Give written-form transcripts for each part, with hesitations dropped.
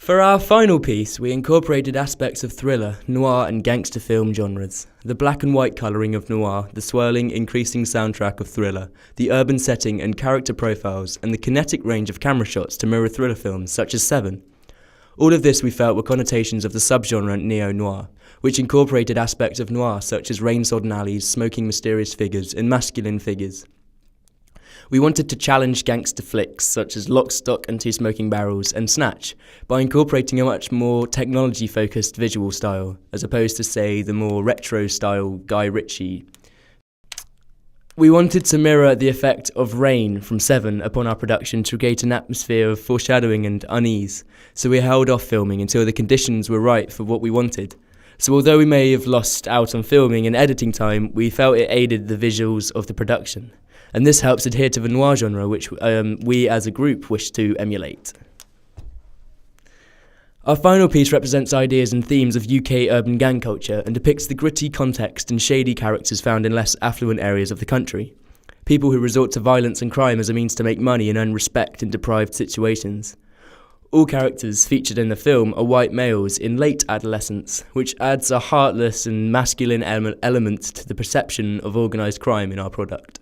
For our final piece, we incorporated aspects of thriller, noir and gangster film genres. The black and white colouring of noir, the swirling, increasing soundtrack of thriller, the urban setting and character profiles, and the kinetic range of camera shots to mirror thriller films such as Seven. All of this we felt were connotations of the subgenre neo-noir, which incorporated aspects of noir such as rain-sodden alleys, smoking mysterious figures, and masculine figures. We wanted to challenge gangster flicks such as Lock, Stock and Two Smoking Barrels and Snatch by incorporating a much more technology-focused visual style, as opposed to, say, the more retro-style Guy Ritchie. We wanted to mirror the effect of rain from Seven upon our production to create an atmosphere of foreshadowing and unease, so we held off filming until the conditions were right for what we wanted. So although we may have lost out on filming and editing time, we felt it aided the visuals of the production. And this helps adhere to the noir genre, which we as a group wish to emulate. Our final piece represents ideas and themes of UK urban gang culture and depicts the gritty context and shady characters found in less affluent areas of the country. People who resort to violence and crime as a means to make money and earn respect in deprived situations. All characters featured in the film are white males in late adolescence, which adds a heartless and masculine element to the perception of organised crime in our product.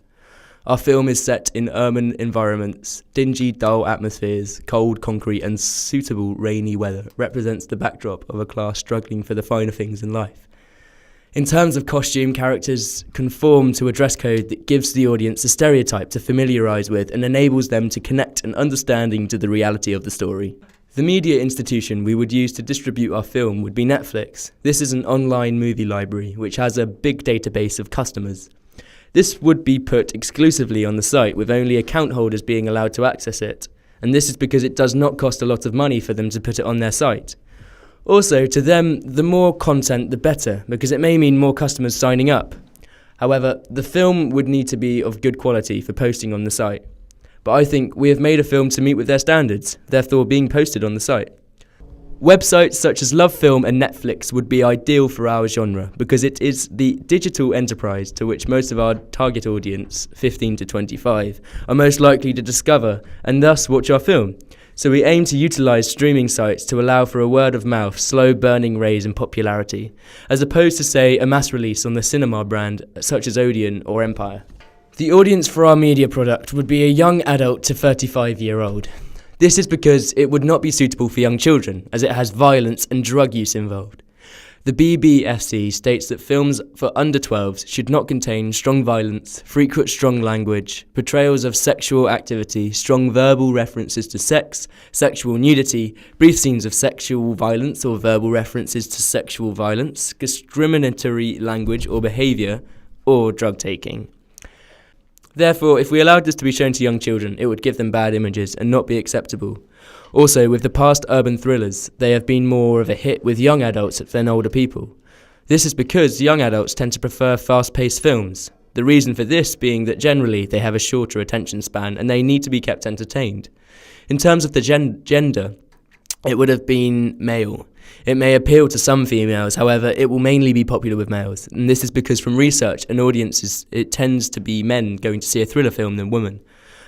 Our film is set in urban environments, dingy, dull atmospheres, cold concrete and suitable rainy weather represents the backdrop of a class struggling for the finer things in life. In terms of costume, characters conform to a dress code that gives the audience a stereotype to familiarise with and enables them to connect an understanding to the reality of the story. The media institution we would use to distribute our film would be Netflix. This is an online movie library which has a big database of customers. This would be put exclusively on the site, with only account holders being allowed to access it, and this is because it does not cost a lot of money for them to put it on their site. Also, to them, the more content the better, because it may mean more customers signing up. However, the film would need to be of good quality for posting on the site. But I think we have made a film to meet with their standards, therefore being posted on the site. Websites such as LoveFilm and Netflix would be ideal for our genre because it is the digital enterprise to which most of our target audience, 15 to 25, are most likely to discover and thus watch our film. So we aim to utilise streaming sites to allow for a word-of-mouth, slow-burning raise in popularity, as opposed to, say, a mass release on the cinema brand such as Odeon or Empire. The audience for our media product would be a young adult to 35-year-old. This is because it would not be suitable for young children, as it has violence and drug use involved. The BBFC states that films for under 12s should not contain strong violence, frequent strong language, portrayals of sexual activity, strong verbal references to sex, sexual nudity, brief scenes of sexual violence or verbal references to sexual violence, discriminatory language or behaviour, or drug taking. Therefore, if we allowed this to be shown to young children, it would give them bad images and not be acceptable. Also, with the past urban thrillers, they have been more of a hit with young adults than older people. This is because young adults tend to prefer fast-paced films. The reason for this being that generally they have a shorter attention span and they need to be kept entertained. In terms of the gender, it would have been male. It may appeal to some females, however, it will mainly be popular with males. And this is because from research and audiences, it tends to be men going to see a thriller film than women.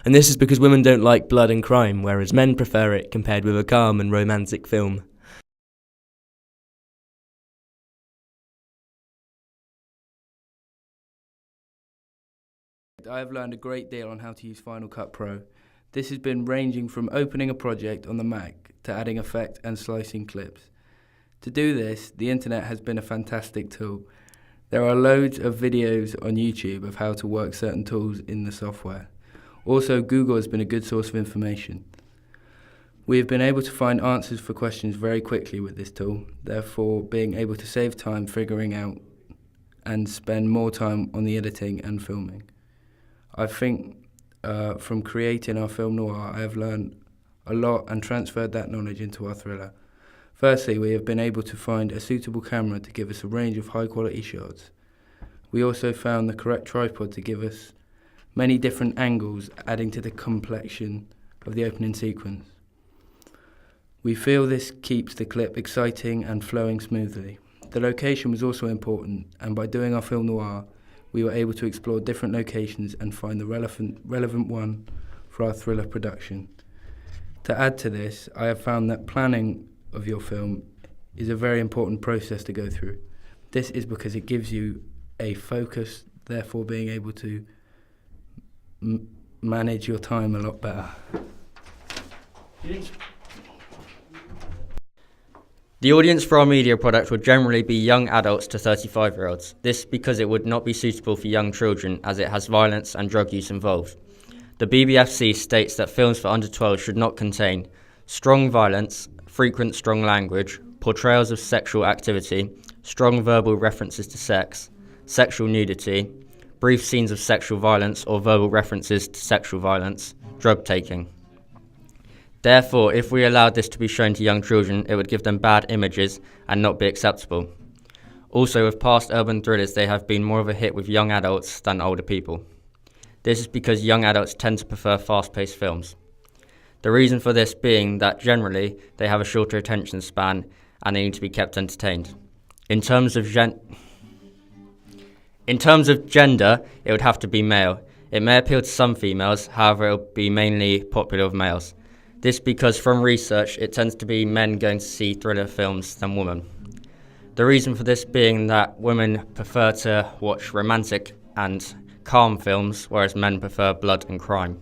And this is because women don't like blood and crime, whereas men prefer it compared with a calm and romantic film. I have learned a great deal on how to use Final Cut Pro. This has been ranging from opening a project on the Mac to adding effect and slicing clips. To do this, the internet has been a fantastic tool. There are loads of videos on YouTube of how to work certain tools in the software. Also, Google has been a good source of information. We have been able to find answers for questions very quickly with this tool, therefore being able to save time figuring out and spend more time on the editing and filming. I think from creating our film noir, I have learned a lot and transferred that knowledge into our thriller. Firstly, we have been able to find a suitable camera to give us a range of high-quality shots. We also found the correct tripod to give us many different angles, adding to the complexion of the opening sequence. We feel this keeps the clip exciting and flowing smoothly. The location was also important, and by doing our film noir, we were able to explore different locations and find the relevant one for our thriller production. To add to this, I have found that planning of your film is a very important process to go through. This is because it gives you a focus, therefore being able to manage your time a lot better. The audience for our media product would generally be young adults to 35-year-olds. This because it would not be suitable for young children as it has violence and drug use involved. The BBFC states that films for under 12 should not contain strong violence, frequent strong language, portrayals of sexual activity, strong verbal references to sex, sexual nudity, brief scenes of sexual violence or verbal references to sexual violence, drug taking. Therefore, if we allowed this to be shown to young children, it would give them bad images and not be acceptable. Also, with past urban thrillers, they have been more of a hit with young adults than older people. This is because young adults tend to prefer fast-paced films. The reason for this being that generally they have a shorter attention span and they need to be kept entertained. In terms of gender, it would have to be male. It may appeal to some females, however, it will be mainly popular with males. This because from research, it tends to be men going to see thriller films than women. The reason for this being that women prefer to watch romantic and calm films, whereas men prefer blood and crime.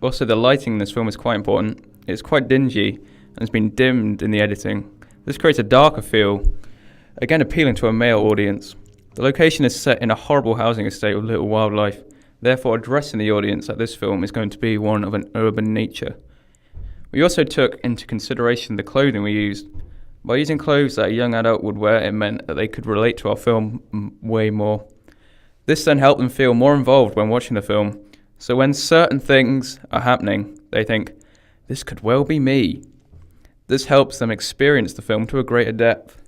Also, the lighting in this film is quite important. It's quite dingy and has been dimmed in the editing. This creates a darker feel, again appealing to a male audience. The location is set in a horrible housing estate with little wildlife. Therefore, addressing the audience at this film is going to be one of an urban nature. We also took into consideration the clothing we used. By using clothes that a young adult would wear, it meant that they could relate to our film way more. This then helped them feel more involved when watching the film. So when certain things are happening, they think, this could well be me. This helps them experience the film to a greater depth.